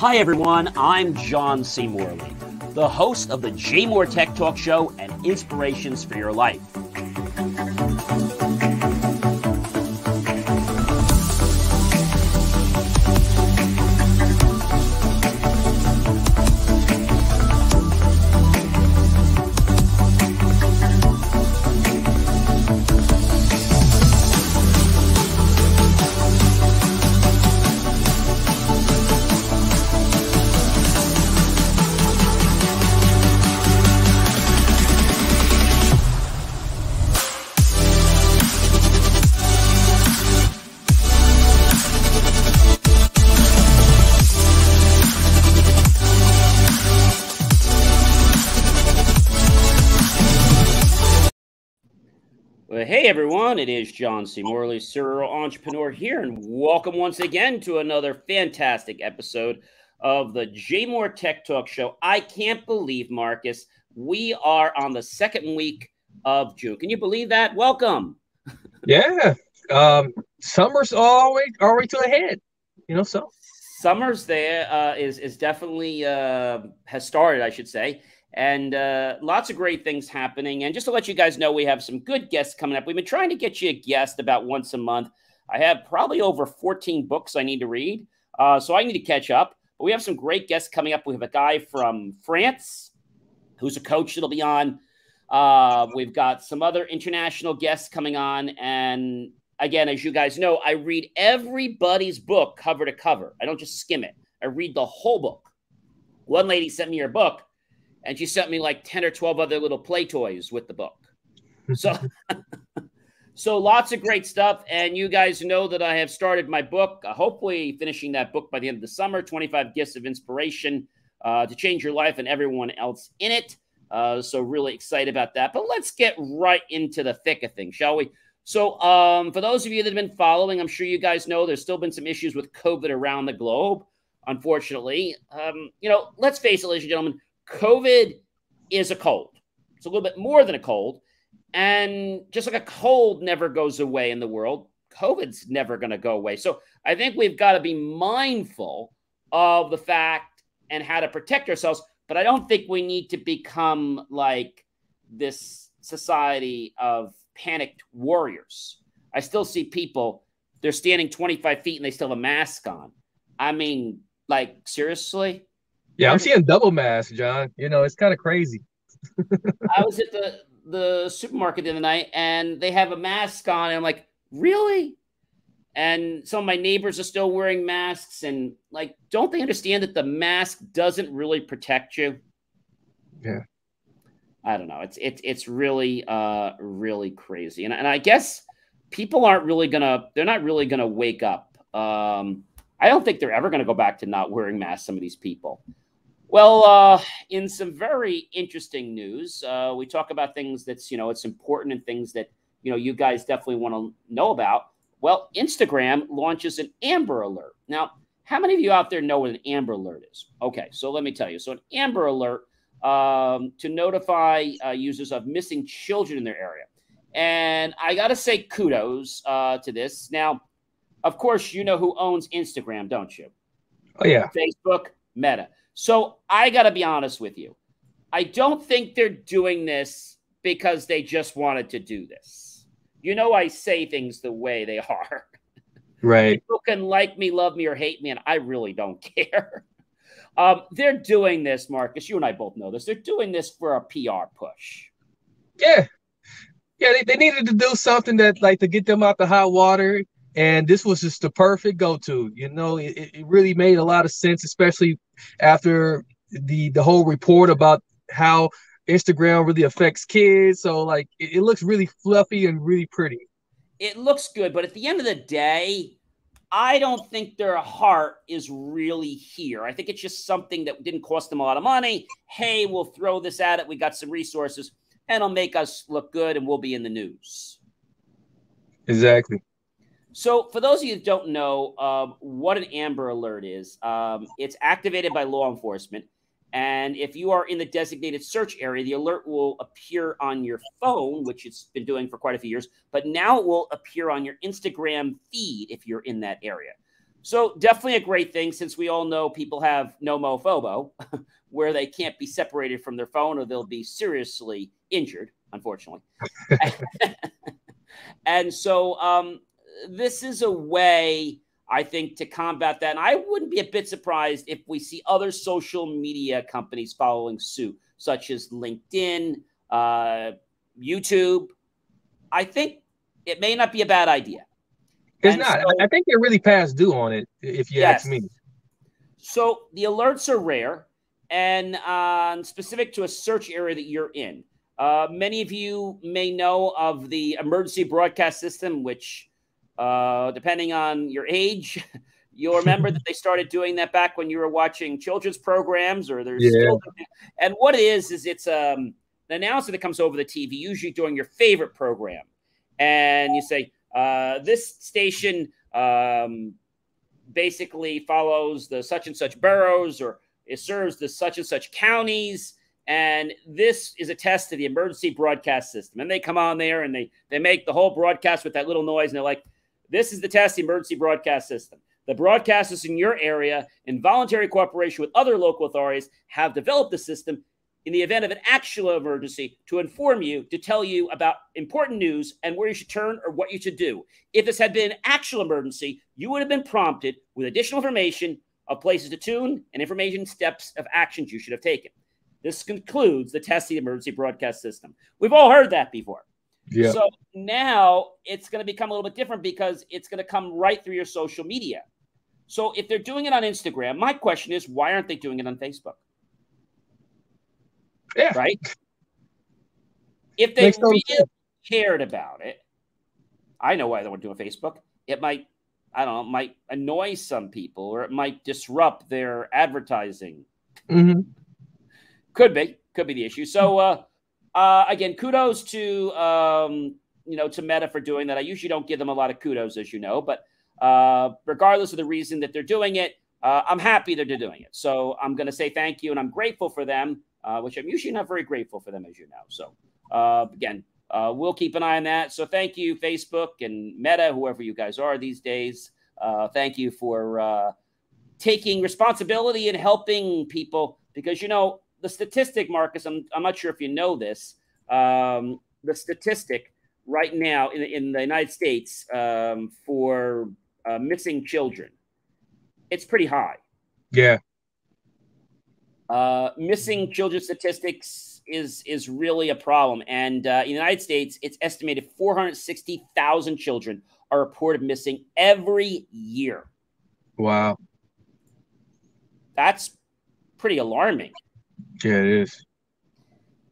Hi everyone, I'm John C. Morley, the host of the JMOR Tech Talk Show and Inspirations for Your Life. Hey everyone, it is John C. Morley, serial entrepreneur here, and welcome once again to another fantastic episode of the JMOR Tech Talk Show. I can't believe, Marcus, we are on the second week of June. Can you believe that? Welcome. Yeah, summer's always to the head, so. Summer's there is definitely has started, I should say. And lots of great things happening. And just to let you guys know, we have some good guests coming up. We've been trying to get you a guest about once a month. I have probably over 14 books I need to read. So I need to catch up. But we have some great guests coming up. We have a guy from France who's a coach that'll be on. We've got some other international guests coming on. And again, as you guys know, I read everybody's book cover to cover. I don't just skim it. I read the whole book. One lady sent me her book. And she sent me like 10 or 12 other little play toys with the book. So lots of great stuff. And you guys know that I have started my book, hopefully finishing that book by the end of the summer, 25 Gifts of Inspiration to Change Your Life and Everyone Else in It. So really excited about that. But let's get right into the thick of things, shall we? So for those of you that have been following, I'm sure you guys know there's still been some issues with COVID around the globe, unfortunately. Let's face it, ladies and gentlemen, COVID is a cold. It's a little bit more than a cold. And just like a cold never goes away in the world, COVID's never going to go away. So I think we've got to be mindful of the fact and how to protect ourselves. But I don't think we need to become like this society of panicked warriors. I still see people, they're standing 25 feet and they still have a mask on. I mean, like, seriously? Yeah, I'm seeing double masks, John. It's kind of crazy. I was at the supermarket the other night, and they have a mask on, and I'm like, really? And some of my neighbors are still wearing masks, and like, don't they understand that the mask doesn't really protect you? Yeah. I don't know. It's really really crazy, and I guess people they're not really gonna wake up. I don't think they're ever going to go back to not wearing masks, some of these people. Well, in some very interesting news, we talk about things that's, it's important and things that, you guys definitely want to know about. Well, Instagram launches an Amber Alert. Now, how many of you out there know what an Amber Alert is? Okay, so let me tell you. So an Amber Alert to notify users of missing children in their area. And I got to say kudos to this. Now, of course, you know who owns Instagram, don't you? Oh, yeah. Facebook, Meta. So I got to be honest with you. I don't think they're doing this because they just wanted to do this. I say things the way they are. Right. People can like me, love me, or hate me, and I really don't care. They're doing this, Marcus. You and I both know this. They're doing this for a PR push. Yeah. Yeah, they needed to do something that, like, to get them out the hot water. And this was just the perfect go-to. It really made a lot of sense, especially after the whole report about how Instagram really affects kids. So, like, it looks really fluffy and really pretty. It looks good, but at the end of the day, I don't think their heart is really here. I think it's just something that didn't cost them a lot of money. Hey, we'll throw this at it. We got some resources, and it'll make us look good, and we'll be in the news. Exactly. So for those of you that don't know what an Amber Alert is, it's activated by law enforcement. And if you are in the designated search area, the alert will appear on your phone, which it's been doing for quite a few years. But now it will appear on your Instagram feed if you're in that area. So definitely a great thing, since we all know people have nomophobia, where they can't be separated from their phone or they'll be seriously injured, unfortunately. And so this is a way, I think, to combat that. And I wouldn't be a bit surprised if we see other social media companies following suit, such as LinkedIn, YouTube. I think it may not be a bad idea. It's not. So, I think they're really past due on it, if you ask me. So the alerts are rare and specific to a search area that you're in. Many of you may know of the emergency broadcast system, which, depending on your age, you'll remember that they started doing that back when you were watching children's programs, or there's still. And what it is it's an announcer that comes over the TV, usually during your favorite program, and you say, this station basically follows the such and such boroughs, or it serves the such and such counties. And this is a test to the emergency broadcast system. And they come on there and they make the whole broadcast with that little noise. And they're like, this is the test, the emergency broadcast system. The broadcasters in your area, in voluntary cooperation with other local authorities, have developed the system in the event of an actual emergency to inform you, to tell you about important news and where you should turn or what you should do. If this had been an actual emergency, you would have been prompted with additional information of places to tune and information steps of actions you should have taken. This concludes the test of the emergency broadcast system. We've all heard that before. Yeah. So now it's going to become a little bit different, because it's going to come right through your social media. So if they're doing it on Instagram, my question is, why aren't they doing it on Facebook? Yeah. Right? If they really cared about it, I know why they wouldn't do it on Facebook. It might, I don't know, it might annoy some people, or it might disrupt their advertising. Mm-hmm. Could be the issue. So again, kudos to to Meta for doing that. I usually don't give them a lot of kudos, as you know, but regardless of the reason that they're doing it, I'm happy that they're doing it. So I'm going to say thank you, and I'm grateful for them, which I'm usually not very grateful for them, as you know. So again, we'll keep an eye on that. So thank you, Facebook and Meta, whoever you guys are these days. Thank you for taking responsibility and helping people, because the statistic, Marcus, I'm not sure if you know this, the statistic right now in the United States for missing children, it's pretty high. Yeah. Missing children statistics is really a problem. And in the United States, it's estimated 460,000 children are reported missing every year. Wow. That's pretty alarming. Yeah, it is.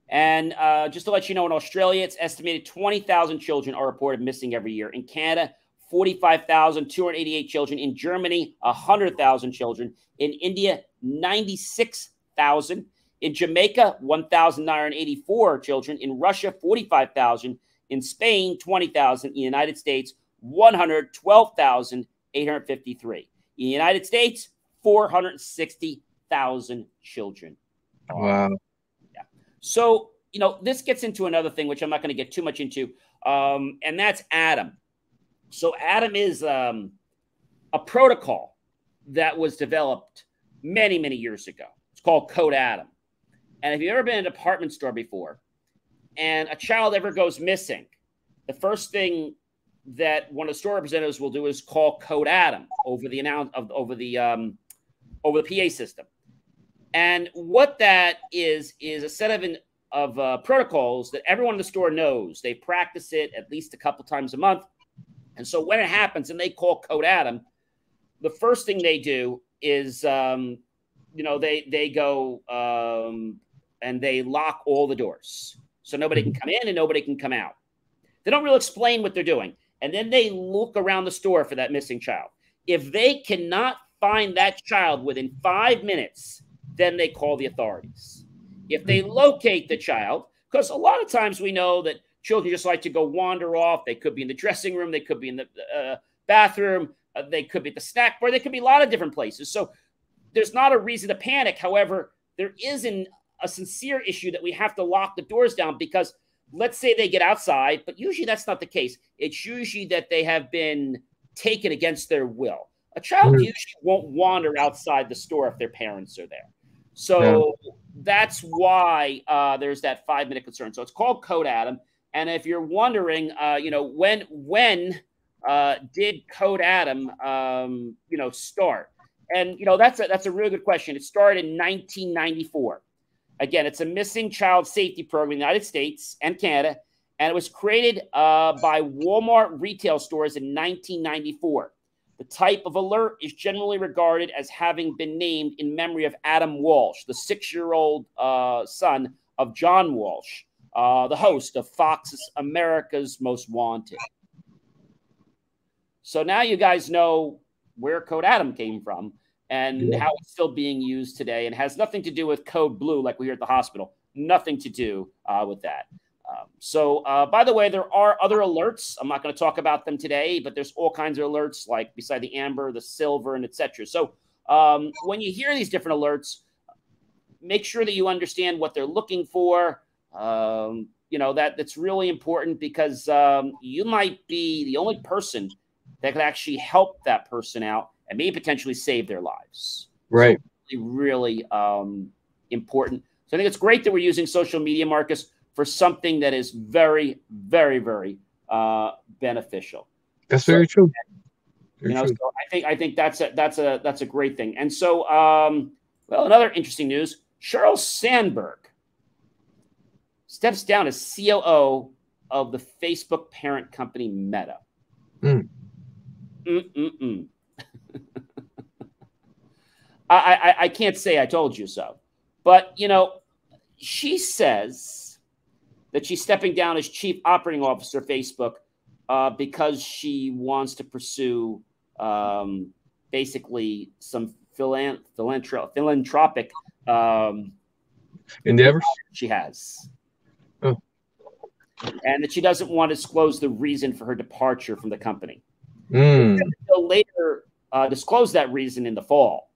And just to let you know, in Australia, it's estimated 20,000 children are reported missing every year. In Canada, 45,288 children. In Germany, 100,000 children. In India, 96,000. In Jamaica, 1,984 children. In Russia, 45,000. In Spain, 20,000. In the United States, 112,853. In the United States, 460,000 children. Wow. Yeah. So, this gets into another thing, which I'm not going to get too much into, and that's Adam. So Adam is a protocol that was developed many, many years ago. It's called Code Adam. And if you've ever been in a department store before and a child ever goes missing, the first thing that one of the store representatives will do is call Code Adam over the PA system. And what that is a set of protocols that everyone in the store knows. They practice it at least a couple times a month. And so when it happens and they call Code Adam, the first thing they do is, they go and they lock all the doors. So nobody can come in and nobody can come out. They don't really explain what they're doing. And then they look around the store for that missing child. If they cannot find that child within 5 minutes, then they call the authorities. If they locate the child, because a lot of times we know that children just like to go wander off. They could be in the dressing room. They could be in the bathroom. They could be at the snack bar. They could be a lot of different places. So there's not a reason to panic. However, there is a sincere issue that we have to lock the doors down, because let's say they get outside, but usually that's not the case. It's usually that they have been taken against their will. A child usually won't wander outside the store if their parents are there. So that's why there's that 5-minute concern. So it's called Code Adam. And if you're wondering, when did Code Adam, start? And, that's a really good question. It started in 1994. Again, it's a missing child safety program in the United States and Canada. And it was created by Walmart retail stores in 1994. The type of alert is generally regarded as having been named in memory of Adam Walsh, the 6-year-old son of John Walsh, the host of Fox's America's Most Wanted. So now you guys know where Code Adam came from and how it's still being used today, and has nothing to do with Code Blue like we hear at the hospital. Nothing to do with that. So, by the way, there are other alerts. I'm not going to talk about them today, but there's all kinds of alerts, like beside the amber, the silver, and etc. So when you hear these different alerts, make sure that you understand what they're looking for. That's really important, because you might be the only person that could actually help that person out and maybe potentially save their lives. Right. So really important. So I think it's great that we're using social media, Marcus, for something that is very, very, very beneficial. That's very true. So I think that's a great thing. And so, another interesting news: Sheryl Sandberg steps down as COO of the Facebook parent company Meta. I can't say I told you so, but she says that she's stepping down as chief operating officer of Facebook because she wants to pursue basically some philanthropic endeavors she has. And that she doesn't want to disclose the reason for her departure from the company. She'll later disclose that reason in the fall.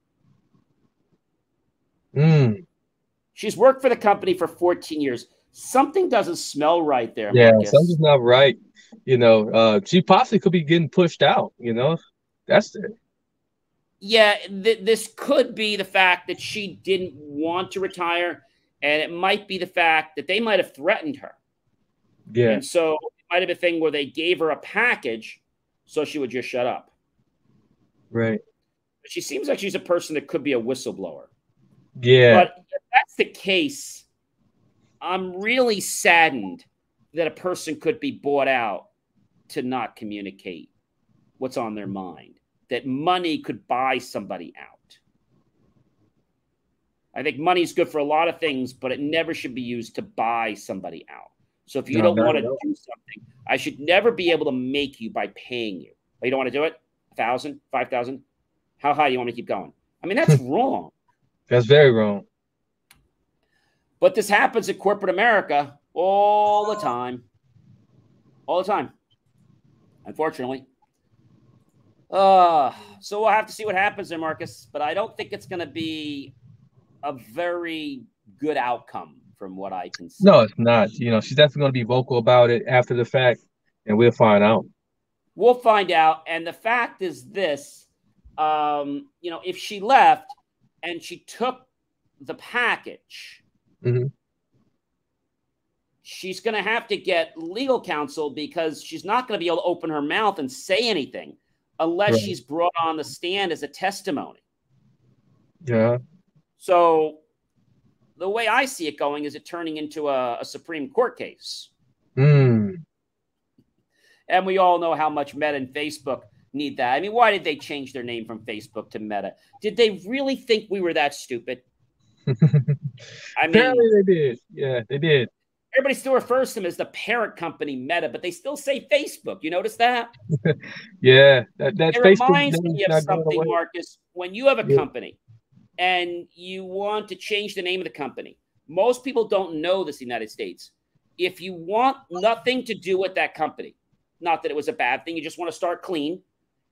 She's worked for the company for 14 years. Something doesn't smell right there, Marcus. Something's not right. She possibly could be getting pushed out. That's it. Yeah, this could be the fact that she didn't want to retire, and it might be the fact that they might have threatened her. Yeah. And so it might have been a thing where they gave her a package so she would just shut up. Right. But she seems like she's a person that could be a whistleblower. Yeah. But if that's the case, I'm really saddened that a person could be bought out to not communicate what's on their mind, that money could buy somebody out. I think money is good for a lot of things, but it never should be used to buy somebody out. So if you don't want to do something, I should never be able to make you by paying you. Oh, you don't want to do it? 1,000, 5,000? How high do you want me to keep going? I mean, that's wrong. That's very wrong. But this happens in corporate America all the time. All the time. Unfortunately. So we'll have to see what happens there, Marcus. But I don't think it's going to be a very good outcome from what I can see. No, it's not. She's definitely going to be vocal about it after the fact, and we'll find out. We'll find out. And the fact is this, if she left and she took the package, she's going to have to get legal counsel, because she's not going to be able to open her mouth and say anything unless she's brought on the stand as a testimony. Yeah. So the way I see it going is it turning into a Supreme Court case. And we all know how much Meta and Facebook need that. I mean, why did they change their name from Facebook to Meta? Did they really think we were that stupid? I mean, apparently they did. Yeah, they did. Everybody still refers to them as the parent company Meta, but they still say Facebook. You notice that? Yeah. That it Facebook reminds me of something, Marcus. When you have a company and you want to change the name of the company, most people don't know this in the United States. If you want nothing to do with that company, not that it was a bad thing, you just want to start clean.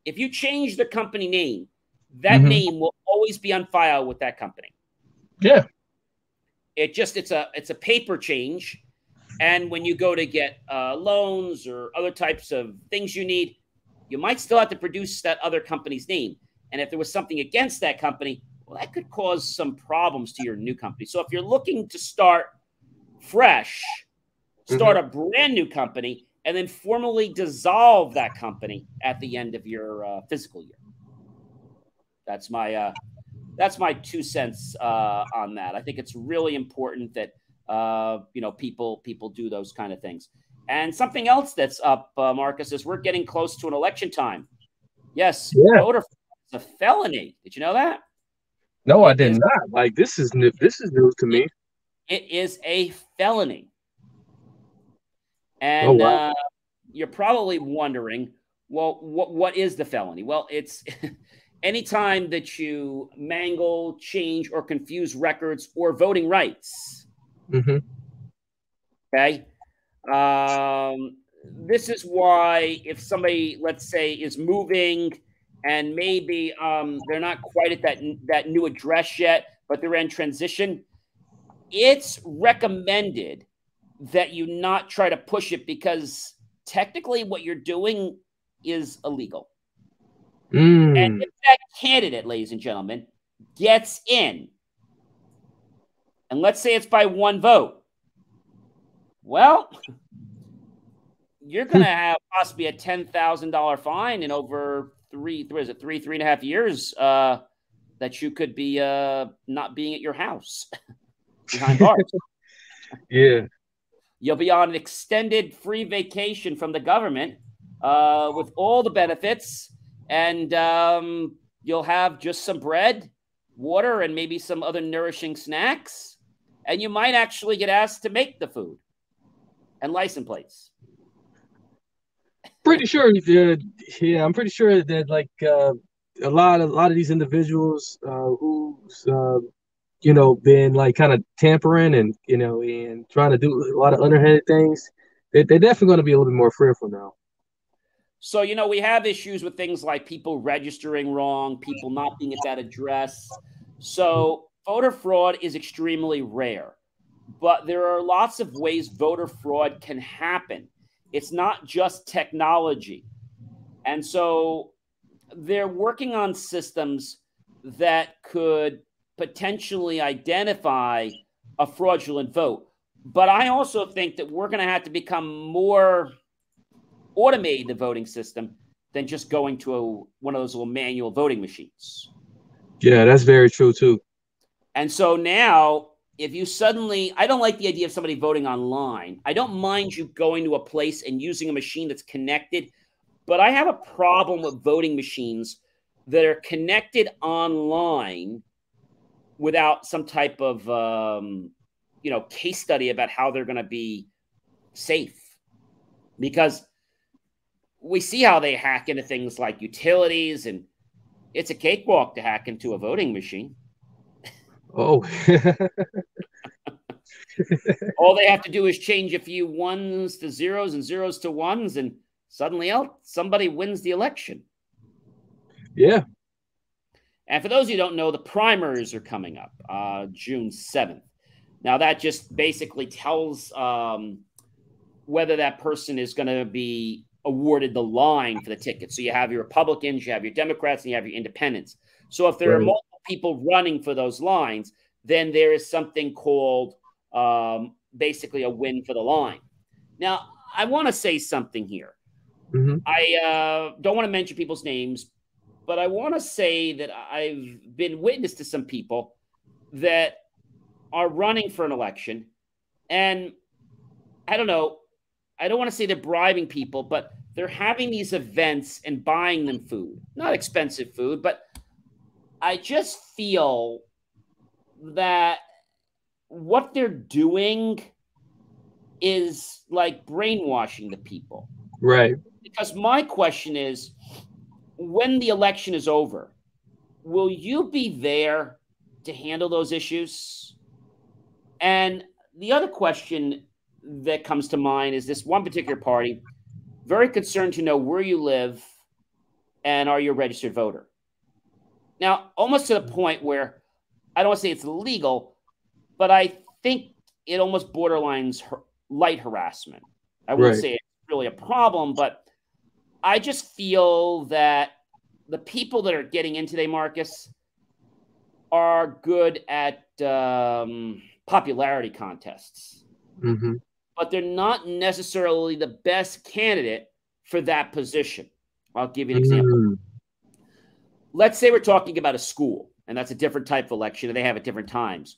If you change the company name, that name will always be on file with that company. Yeah. It's a paper change. And when you go to get loans or other types of things you need, you might still have to produce that other company's name. And if there was something against that company, well, that could cause some problems to your new company. So if you're looking to start fresh, start a brand new company, and then formally dissolve that company at the end of your fiscal year. That's my 2 cents on that. I think it's really important that people do those kind of things. And something else that's up, Marcus, is we're getting close to an election time. Yes, voter fraud is a felony. Did you know that? No, I did not. Like, this is new. This is news to me. It is a felony. And you're probably wondering, well, what is the felony? Well, it's anytime that you mangle, change, or confuse records or voting rights. Okay. This is why if somebody, let's say, is moving and maybe they're not quite at that new address yet, but they're in transition, it's recommended that you not try to push it, because technically what you're doing is illegal. And if that candidate, ladies and gentlemen, gets in, and let's say it's by 1 vote, well, you're going to have possibly a $10,000 fine in over 3.5 years that you could be not being at your house behind bars. Yeah. You'll be on an extended free vacation from the government with all the benefits, and you'll have just some bread, water, and maybe some other nourishing snacks. And you might actually get asked to make the food and license plates. Pretty sure, I'm pretty sure that like a lot of these individuals who's been like kind of tampering and and trying to do a lot of underhanded things, they're definitely going to be a little bit more fearful now. So we have issues with things like people registering wrong, people not being at that address. So voter fraud is extremely rare, but there are lots of ways voter fraud can happen. It's not just technology. And so they're working on systems that could potentially identify a fraudulent vote. But I also think that we're going to have to become more automated, the voting system, than just going to one of those little manual voting machines. Yeah, that's very true too. And so now, if you suddenly, I don't like the idea of somebody voting online. I don't mind you going to a place and using a machine that's connected, but I have a problem with voting machines that are connected online without some type of, case study about how they're going to be safe. Because we see how they hack into things like utilities, and it's a cakewalk to hack into a voting machine. Oh. All they have to do is change a few ones to zeros and zeros to ones, and suddenly somebody wins the election. Yeah. And for those who don't know, the primaries are coming up June 7th. Now, that just basically tells whether that person is going to be awarded the line for the ticket. So you have your Republicans, you have your Democrats, and you have your independents. So if there are multiple people running for those lines, then there is something called basically a win for the line. Now, I want to say something here. I don't want to mention people's names, but I want to say that I've been witness to some people that are running for an election, and I don't know, I don't want to say they're bribing people, but they're having these events and buying them food. Not expensive food, but I just feel that what they're doing is like brainwashing the people. Right. Because my question is, when the election is over, will you be there to handle those issues? And the other question that comes to mind is this one particular party, very concerned to know where you live and are you a registered voter. Now, almost to the point where I don't want to say it's illegal, but I think it almost borderlines light harassment. I wouldn't say it's really a problem, but I just feel that the people that are getting in today, Marcus, are good at popularity contests, but they're not necessarily the best candidate for that position. I'll give you an example. Let's say we're talking about a school, and that's a different type of election, and they have at different times.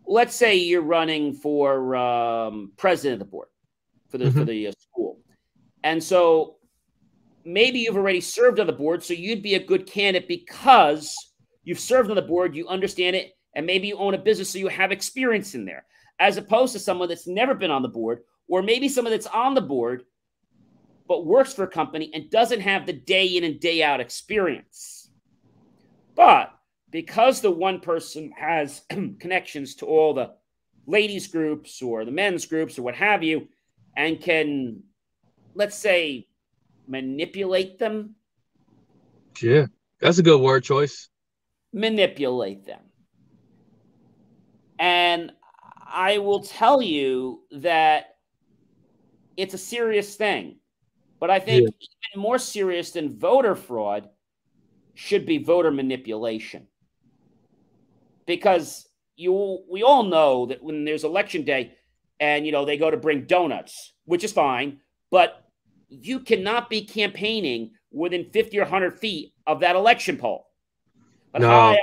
Let's say you're running for president of the board for the school. And so maybe you've already served on the board, so you'd be a good candidate because you've served on the board, you understand it, and maybe you own a business, so you have experience in there, as opposed to someone that's never been on the board, or maybe someone that's on the board but works for a company and doesn't have the day in and day out experience. But because the one person has connections to all the ladies groups or the men's groups or what have you, and can, let's say, manipulate them. Yeah, that's a good word choice. Manipulate them. And I will tell you that it's a serious thing. But I think even more serious than voter fraud should be voter manipulation. Because we all know that when there's election day and, they go to bring donuts, which is fine, but you cannot be campaigning within 50 or 100 feet of that election poll. But hi,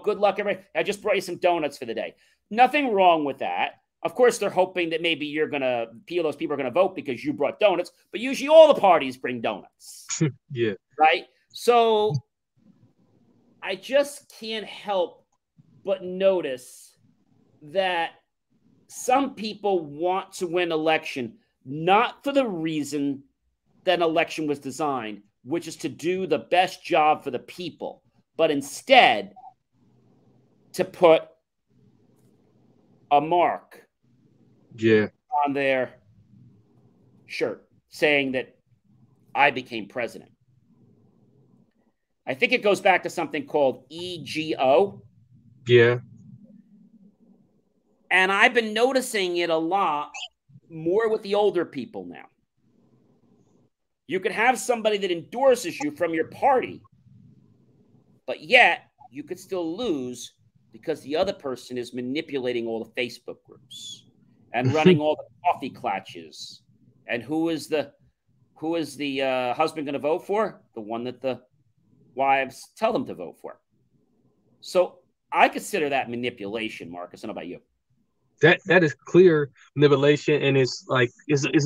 good luck, everybody. I just brought you some donuts for the day. Nothing wrong with that. Of course, they're hoping that maybe those people are going to vote because you brought donuts, but usually all the parties bring donuts. Yeah. Right? So I just can't help but notice that some people want to win election, not for the reason that an election was designed, which is to do the best job for the people, but instead to put a mark on their shirt saying that I became president. I think it goes back to something called EGO. Yeah. And I've been noticing it a lot more with the older people now. You could have somebody that endorses you from your party, but yet you could still lose because the other person is manipulating all the Facebook groups and running all the coffee clutches. And who is the husband going to vote for? The one that the wives tell them to vote for. So I consider that manipulation, Marcus. I don't know about you. That is clear manipulation, and it's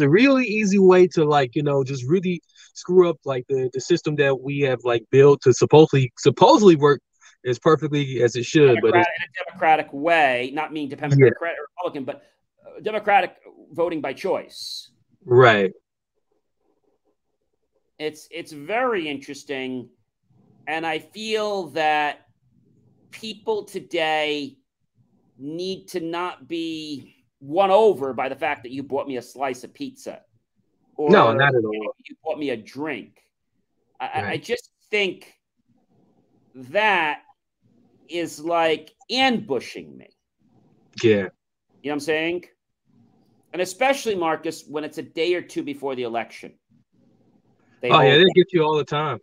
a really easy way to just really screw up the system that we have built to supposedly work as perfectly as it should, but in a democratic way, not mean Democrat or Republican, but democratic voting by choice. Right. It's very interesting, and I feel that people today need to not be won over by the fact that you bought me a slice of pizza. Or no, not at all. You bought me a drink. I just think that is like ambushing me. Yeah. You know what I'm saying? And especially, Marcus, when it's a day or two before the election. They get you all the time.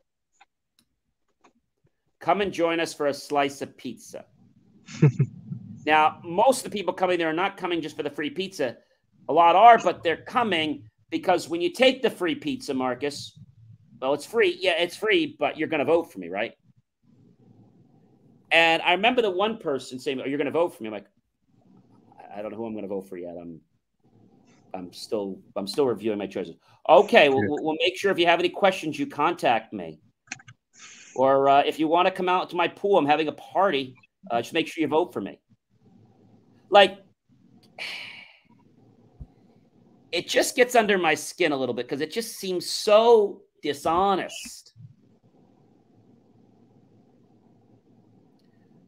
Come and join us for a slice of pizza. Now, most of the people coming there are not coming just for the free pizza. A lot are, but they're coming because when you take the free pizza, Marcus, well, it's free. Yeah, it's free, but you're going to vote for me, right? And I remember the one person saying, "Oh, you're going to vote for me." I'm like, I don't know who I'm going to vote for yet. I'm still reviewing my choices. Okay, we'll make sure if you have any questions, you contact me. Or if you want to come out to my pool, I'm having a party. Just make sure you vote for me. It just gets under my skin a little bit because it just seems so dishonest.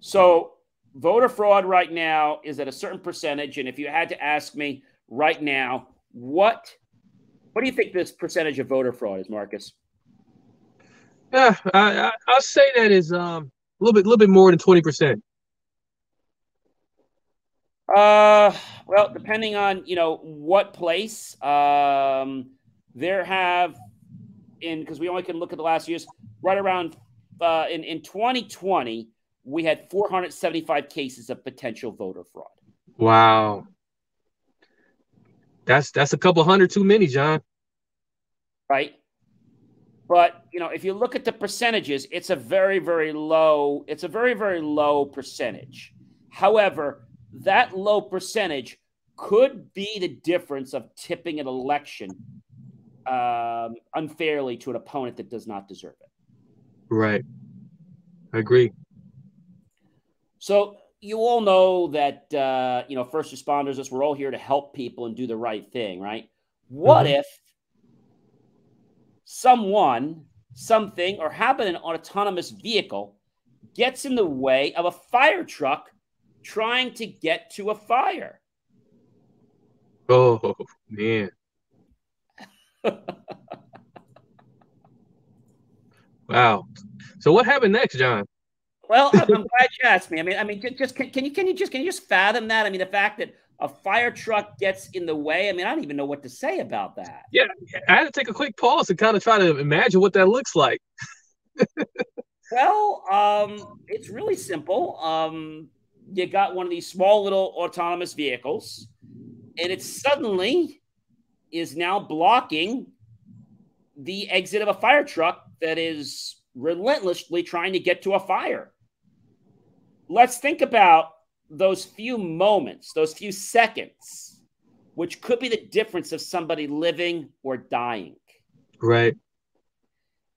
So voter fraud right now is at a certain percentage. And if you had to ask me right now, what do you think this percentage of voter fraud is, Marcus? Yeah, I'll say that is a little bit more than 20%. Well, depending on what place, there have because we only can look at the last years. right around in 2020, we had 475 cases of potential voter fraud. Wow. That's a couple hundred too many, John. Right. But, you know, if you look at the percentages, it's a very, very low percentage. However, that low percentage could be the difference of tipping an election unfairly to an opponent that does not deserve it. Right. I agree. So you all know that, first responders, we're all here to help people and do the right thing, right? What if someone, something, or habit an autonomous vehicle gets in the way of a fire truck trying to get to a fire? Oh, man. Wow. So what happened next, John? Well, I'm glad you asked me. I mean, can you just fathom that? I mean, the fact that a fire truck gets in the way. I mean, I don't even know what to say about that. Yeah, I had to take a quick pause and kind of try to imagine what that looks like. Well, it's really simple. You got one of these small little autonomous vehicles, and it suddenly is now blocking the exit of a fire truck that is relentlessly trying to get to a fire. Let's think about those few moments, those few seconds, which could be the difference of somebody living or dying. Right.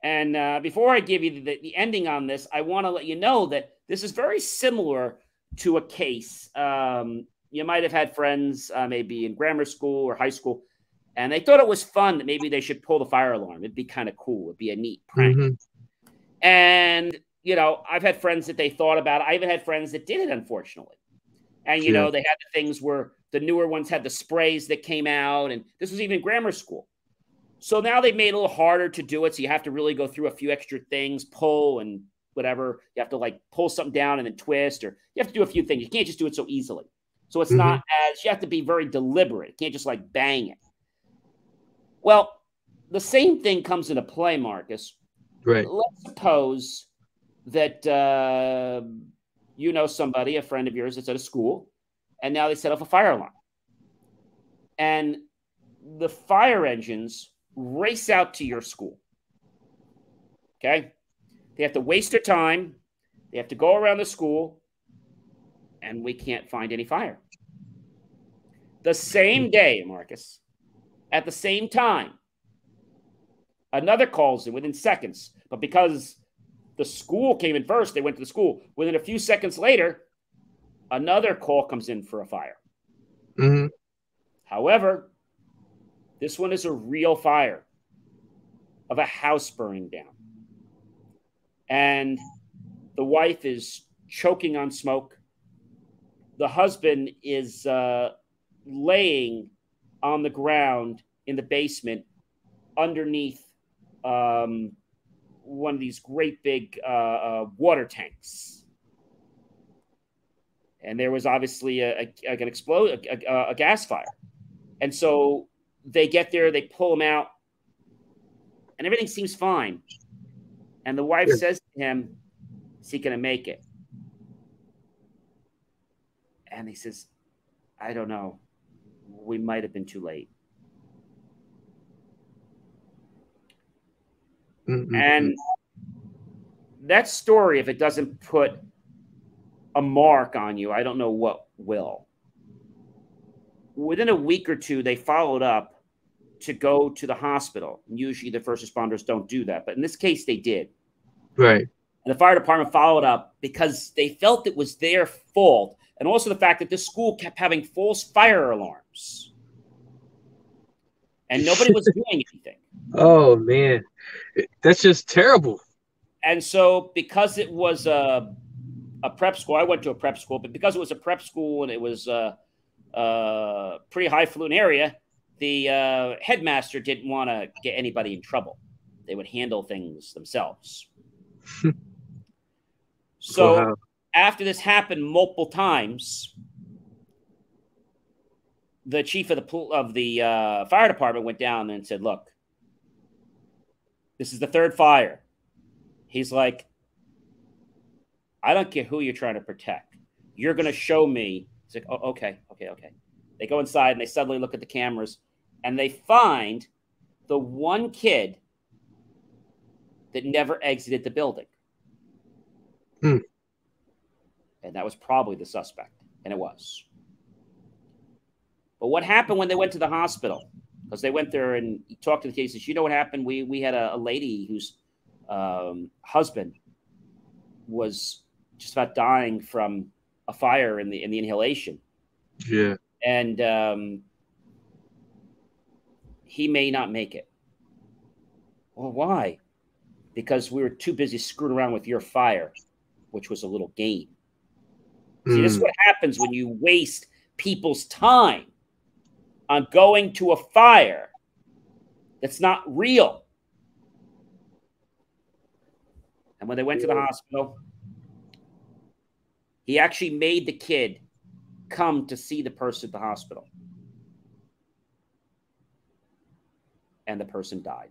And before I give you the ending on this, I want to let you know that this is very similar to a case. You might have had friends maybe in grammar school or high school, and they thought it was fun that maybe they should pull the fire alarm. It'd be kind of cool. It'd be a neat prank. And, you know, I've had friends that they thought about it. I even had friends that did it, unfortunately. And, you know, they had the things where the newer ones had the sprays that came out. And this was even grammar school. So now they've made it a little harder to do it. So you have to really go through a few extra things, pull and whatever. You have to like pull something down and then twist, or you have to do a few things. You can't just do it so easily. So it's not as, you have to be very deliberate. You can't just like bang it. Well, the same thing comes into play, Marcus. Right. Let's suppose that you know somebody, a friend of yours that's at a school, and now they set off a fire alarm. And the fire engines race out to your school. Okay? They have to waste their time. They have to go around the school, and we can't find any fire. The same day, Marcus, at the same time, another calls in within seconds. But because the school came in first, they went to the school. Within a few seconds later, another call comes in for a fire. However, this one is a real fire of a house burning down. And the wife is choking on smoke. The husband is laying on the ground in the basement underneath one of these great big water tanks. And there was obviously a gas fire. And so they get there, they pull him out, and everything seems fine. And the wife says to him, is he going to make it? And he says, I don't know. We might have been too late. And that story, if it doesn't put a mark on you, I don't know what will. Within a week or two, they followed up to go to the hospital. Usually the first responders don't do that, but in this case, they did. Right. And the fire department followed up because they felt it was their fault. And also the fact that this school kept having false fire alarms. And nobody was doing anything. Oh, man. That's just terrible. And so because it was a prep school, I went to a prep school, but because it was a prep school and it was a pretty highfalutin area, the headmaster didn't want to get anybody in trouble. They would handle things themselves. So after this happened multiple times, the chief of the fire department went down and said, look, this is the third fire. He's like, I don't care who you're trying to protect. You're going to show me. He's like, oh, okay. They go inside and they suddenly look at the cameras and they find the one kid that never exited the building. And that was probably the suspect. And it was. But what happened when they went to the hospital? Because they went there and talked to the cases. You know what happened? We had a lady whose husband was just about dying from a fire in the inhalation. Yeah. And he may not make it. Well, why? Because we were too busy screwing around with your fire, which was a little game. See, this is what happens when you waste people's time on going to a fire that's not real. And when they went to the hospital, he actually made the kid come to see the person at the hospital. And the person died.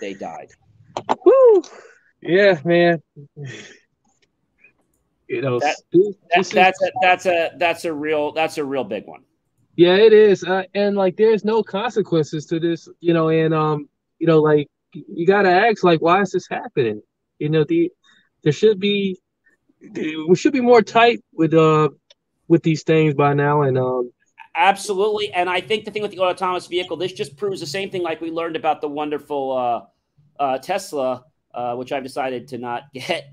They died. Woo. Yeah, man. You know, that's a real big one. Yeah, it is. And like, there's no consequences to this, you know, and you know, like, you gotta ask, like, why is this happening? You know, we should be more tight with these things by now, and absolutely. And I think the thing with the autonomous vehicle, this just proves the same thing like we learned about the wonderful Tesla, which I've decided to not get.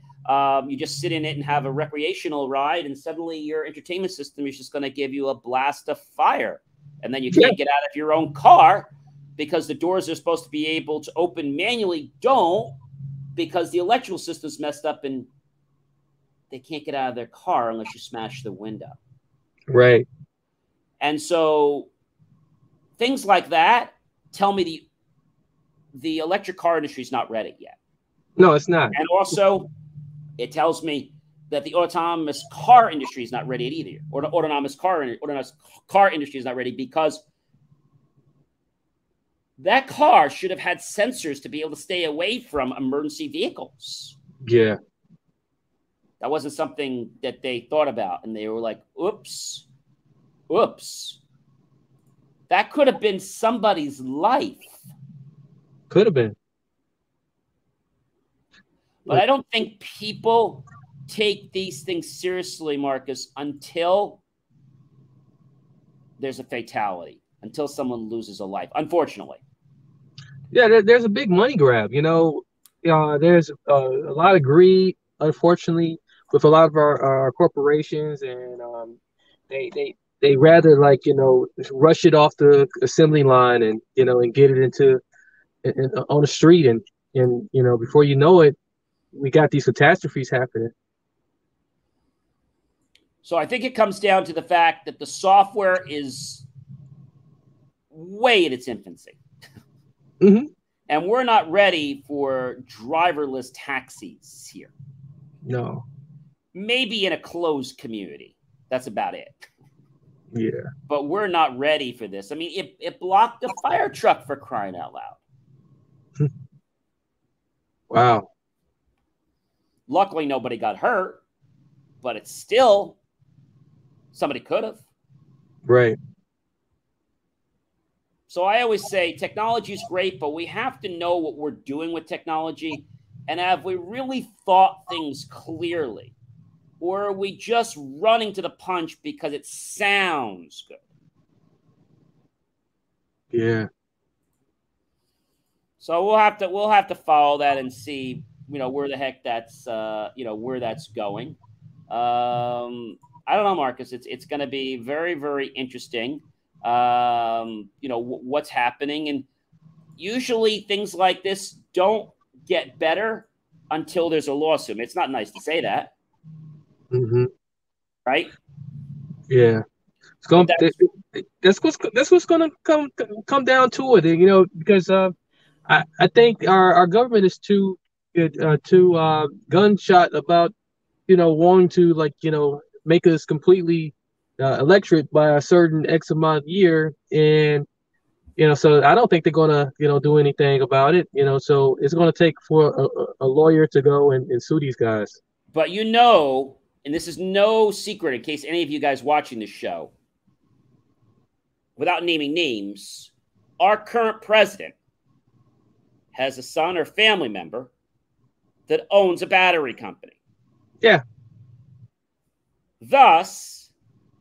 You just sit in it and have a recreational ride, and suddenly your entertainment system is just going to give you a blast of fire. And then you can't get out of your own car because the doors are supposed to be able to open manually don't, because the electrical system's messed up and they can't get out of their car unless you smash the window. Right. And so things like that tell me the electric car industry is not ready yet. No, it's not. And also, it tells me that the autonomous car industry is not ready either, or the autonomous car industry is not ready, because that car should have had sensors to be able to stay away from emergency vehicles. Yeah. That wasn't something that they thought about, and they were like, oops. That could have been somebody's life. Could have been. But I don't think people take these things seriously, Marcus, until there's a fatality, until someone loses a life, unfortunately. Yeah, there's a big money grab. You know, there's a lot of greed, unfortunately, with a lot of our corporations, and they rather, like, you know, rush it off the assembly line and, you know, and get it into on the street, and you know, before you know it, we got these catastrophes happening. So I think it comes down to the fact that the software is way in its infancy. Mm-hmm. And we're not ready for driverless taxis here. No. Maybe in a closed community. That's about it. Yeah. But we're not ready for this. I mean, it blocked a fire truck, for crying out loud. Wow. Luckily, nobody got hurt, but it's still, somebody could have. Right. So I always say technology is great, but we have to know what we're doing with technology. And have we really thought things clearly? Or are we just running to the punch because it sounds good? Yeah. So we'll have to follow that and see, you know, where the heck that's where that's going. I don't know, Marcus. It's going to be very, very interesting. You know, what's happening, and usually things like this don't get better until there's a lawsuit. It's not nice to say that, right? Yeah, it's going. That's what's going to come down to it, you know, because I think our government is too gunshot about, you know, wanting to, like, you know, make us completely electric by a certain X amount of year, and So I don't think they're gonna, do anything about it. So it's gonna take for a lawyer to go and sue these guys. But and this is no secret in case any of you guys watching this show, without naming names, our current president has a son or family member that owns a battery company. Yeah. Thus,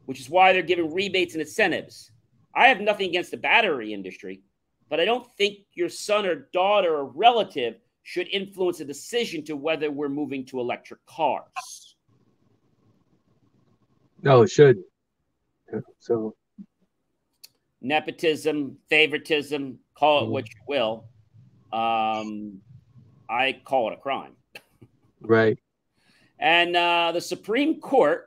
which is why they're giving rebates and incentives. I have nothing against the battery industry, but I don't think your son or daughter or relative should influence a decision to whether we're moving to electric cars. No, it shouldn't. So nepotism, favoritism, call it what you will. I call it a crime. Right. And the Supreme Court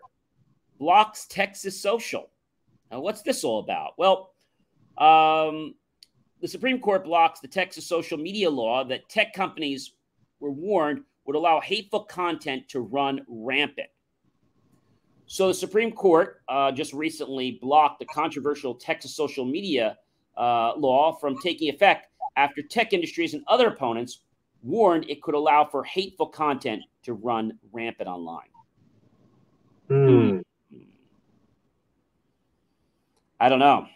blocks Texas Social. Now, what's this all about? Well, the Supreme Court blocks the Texas social media law that tech companies were warned would allow hateful content to run rampant. So the Supreme Court just recently blocked the controversial Texas social media law from taking effect after tech industries and other opponents warned it could allow for hateful content to run rampant online. I don't know.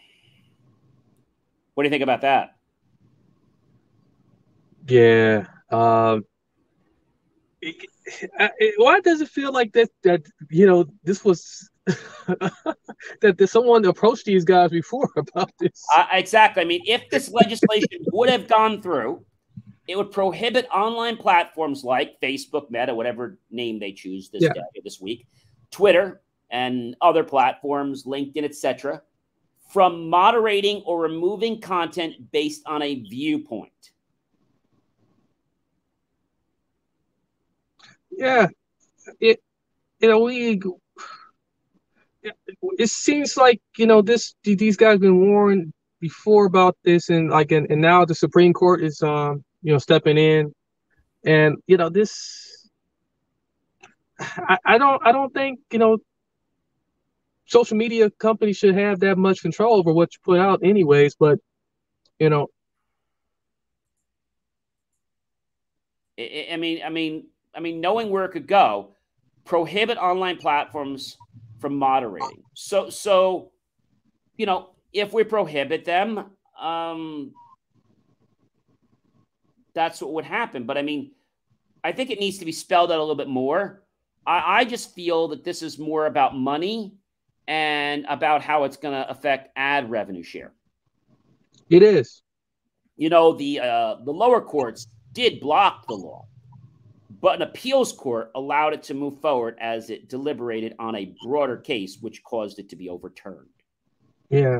What do you think about that? Yeah. Why does it feel like that this was that someone approached these guys before about this? Exactly. I mean, if this legislation would have gone through, it would prohibit online platforms like Facebook, Meta, whatever name they choose this week, Twitter, and other platforms, LinkedIn, etc., from moderating or removing content based on a viewpoint. Yeah, it seems like these guys been warned before about this, and now the Supreme Court is stepping in, and this I don't think social media companies should have that much control over what you put out anyways, but I mean, knowing where it could go, prohibit online platforms from moderating. So if we prohibit them, that's what would happen. But I mean, I think it needs to be spelled out a little bit more. I just feel that this is more about money and about how it's going to affect ad revenue share. It is. The lower courts did block the law, but an appeals court allowed it to move forward as it deliberated on a broader case, which caused it to be overturned. Yeah.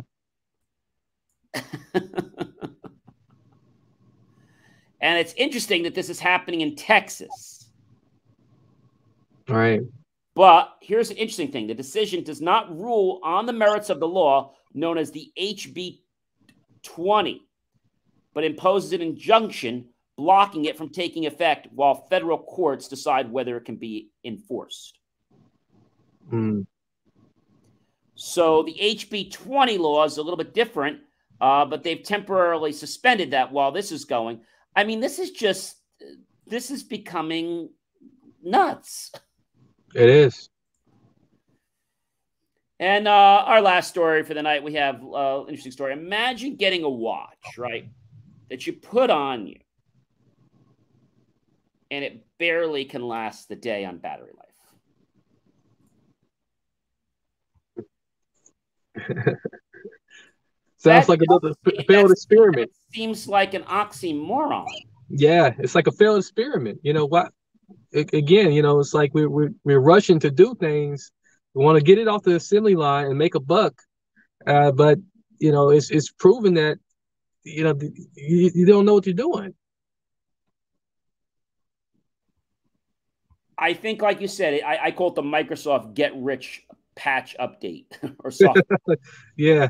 And it's interesting that this is happening in Texas. All right. But here's an interesting thing. The decision does not rule on the merits of the law known as the HB 20, but imposes an injunction blocking it from taking effect while federal courts decide whether it can be enforced. So the HB 20 law is a little bit different, but they've temporarily suspended that while this is going. I mean, this is becoming nuts. It is. And our last story for the night, we have an interesting story. Imagine getting a watch, right, that you put on you, and it barely can last the day on battery life. Sounds like another failed experiment. Seems like an oxymoron. Yeah, it's like a failed experiment. You know what? Again, it's like we're rushing to do things. We want to get it off the assembly line and make a buck, but it's proven that you don't know what you're doing. I think, like you said, I call it the Microsoft get rich patch update or software. Yeah.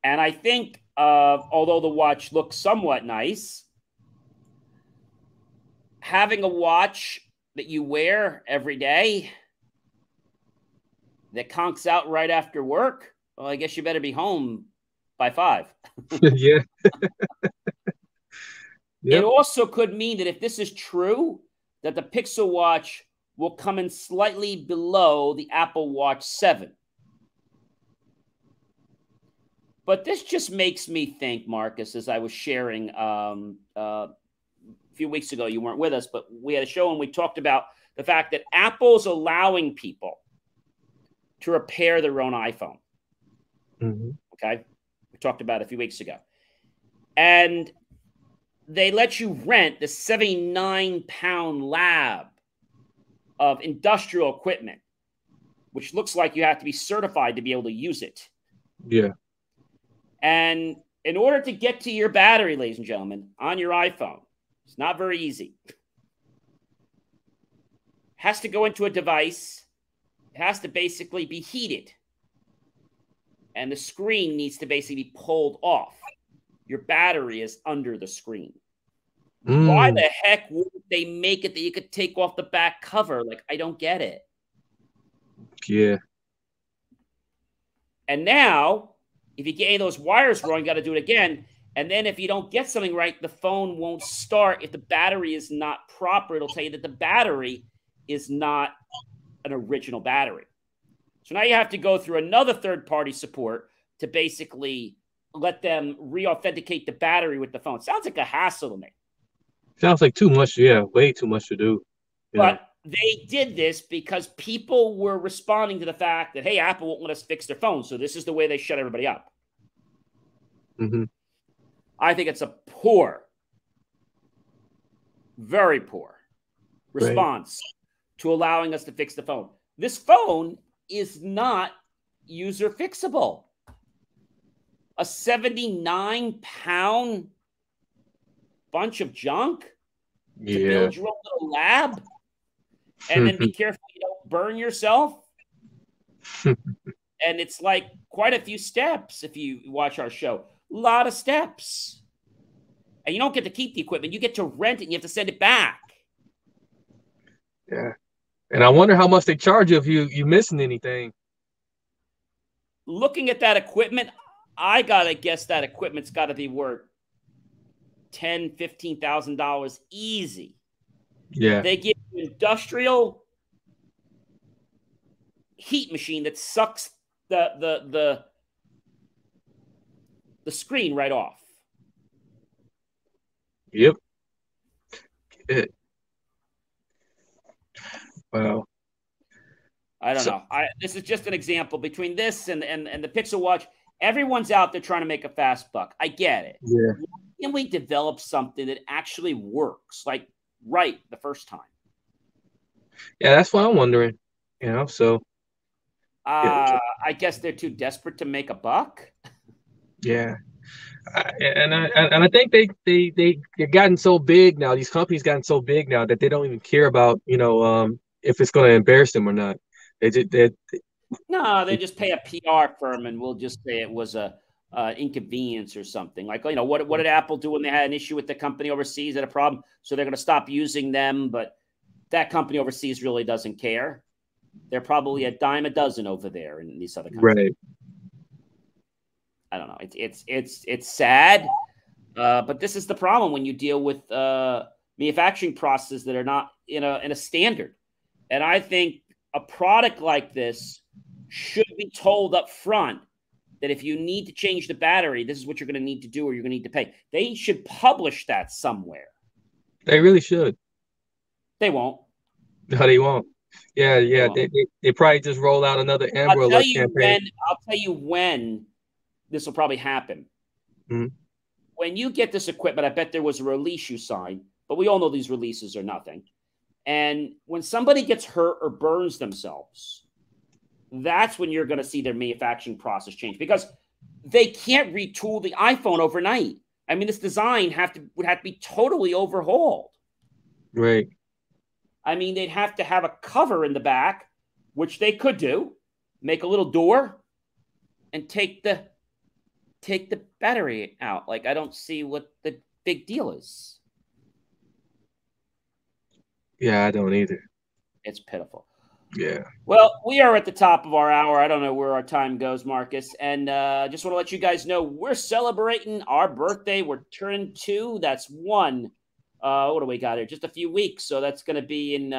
And I think, although the watch looks somewhat nice, having a watch that you wear every day that conks out right after work, well, I guess you better be home by 5. Yeah. It Yep. also could mean that if this is true, that the Pixel Watch will come in slightly below the Apple Watch 7. But this just makes me think, Marcus, as I was sharing a few weeks ago, you weren't with us, but we had a show and we talked about the fact that Apple's allowing people to repair their own iPhone. Mm-hmm. Okay. We talked about it a few weeks ago. And they let you rent the 79-pound lab of industrial equipment, which looks like you have to be certified to be able to use it. Yeah. And in order to get to your battery, ladies and gentlemen, on your iPhone, it's not very easy. It has to go into a device. It has to basically be heated. And the screen needs to basically be pulled off. Your battery is under the screen. Why the heck wouldn't they make it that you could take off the back cover? Like, I don't get it. Yeah. And now, if you get any of those wires wrong, you got to do it again. And then if you don't get something right, the phone won't start. If the battery is not proper, it'll tell you that the battery is not an original battery. So now you have to go through another third-party support to basically let them re-authenticate the battery with the phone. Sounds like a hassle to me. Sounds like too much. Yeah, way too much to do. But they did this because people were responding to the fact that, hey, Apple won't let us fix their phone. So this is the way they shut everybody up. Mm-hmm. I think it's a poor, very poor response to allowing us to fix the phone. This phone is not user fixable. A 79-pound bunch of junk to build your own little lab and then be careful you don't burn yourself. And it's like quite a few steps if you watch our show. A lot of steps. And you don't get to keep the equipment. You get to rent it and you have to send it back. Yeah. And I wonder how much they charge you if you missing anything. Looking at that equipment, I got to guess that equipment's got to be worth $10,000, $15,000 easy. Yeah. They give you industrial heat machine that sucks the screen right off. Yep. Good. Wow. I don't know. This is just an example between this and the Pixel Watch. Everyone's out there trying to make a fast buck. I get it. Yeah. Why can't we develop something that actually works, like right the first time? Yeah, that's what I'm wondering. So. I guess they're too desperate to make a buck. Yeah. And I think they've gotten so big now. These companies gotten so big now that they don't even care about if it's going to embarrass them or not. They just pay a PR firm and we'll just say it was a inconvenience or something. Like, what did Apple do when they had an issue with the company overseas, had a problem? So they're going to stop using them, but that company overseas really doesn't care. They're probably a dime a dozen over there in these other countries. Right. I don't know. It's sad, but this is the problem when you deal with manufacturing processes that are not in a standard. And I think a product like this should be told up front that if you need to change the battery, this is what you're going to need to do, or you're going to need to pay. They should publish that somewhere. They really should. They won't. No, they won't. Yeah. They probably just roll out another Amber Alert campaign. I'll tell you when this will probably happen. Mm-hmm. When you get this equipment, I bet there was a release you signed, but we all know these releases are nothing. And when somebody gets hurt or burns themselves, that's when you're going to see their manufacturing process change, because they can't retool the iPhone overnight. I mean, this design would have to be totally overhauled. Right. I mean, they'd have to have a cover in the back, which they could do, make a little door, and take the battery out. Like, I don't see what the big deal is. Yeah, I don't either. It's pitiful. Yeah. Well, we are at the top of our hour. I don't know where our time goes, Marcus. And just want to let you guys know we're celebrating our birthday. We're turning 2. That's 1. What do we got here? Just a few weeks. So that's going to be in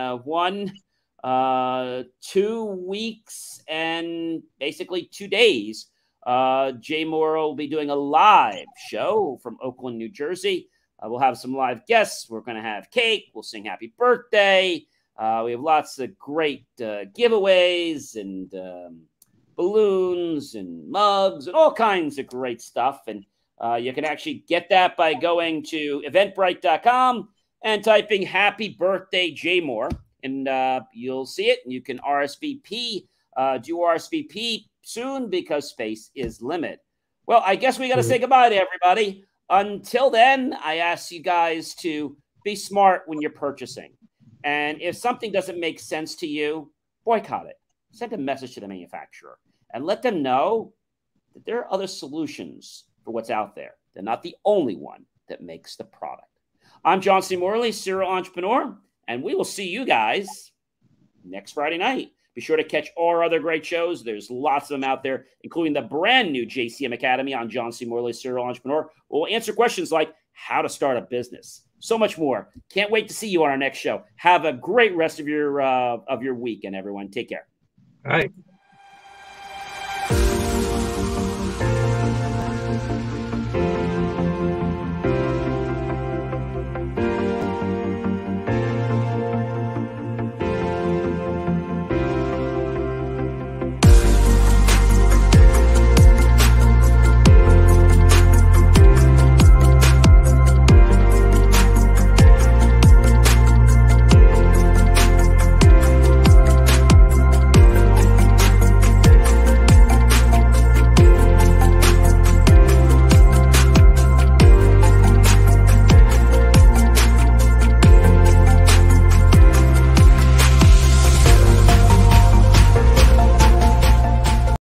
2 weeks and basically 2 days. JMOR will be doing a live show from Oakland, New Jersey. We'll have some live guests. We're going to have cake. We'll sing happy birthday. We have lots of great giveaways and balloons and mugs and all kinds of great stuff. And you can actually get that by going to eventbrite.com and typing happy birthday JMOR. And you'll see it. And you can RSVP, do RSVP soon because space is limited. Well, I guess we got to say goodbye to everybody. Until then, I ask you guys to be smart when you're purchasing. And if something doesn't make sense to you, boycott it. Send a message to the manufacturer and let them know that there are other solutions for what's out there. They're not the only one that makes the product. I'm John C. Morley, serial entrepreneur, and we will see you guys next Friday night. Be sure to catch all our other great shows. There's lots of them out there, including the brand new JCM Academy on John C. Morley, serial entrepreneur. We'll answer questions like how to start a business. So much more. Can't wait to see you on our next show. Have a great rest of your weekend, everyone. Take care. All right.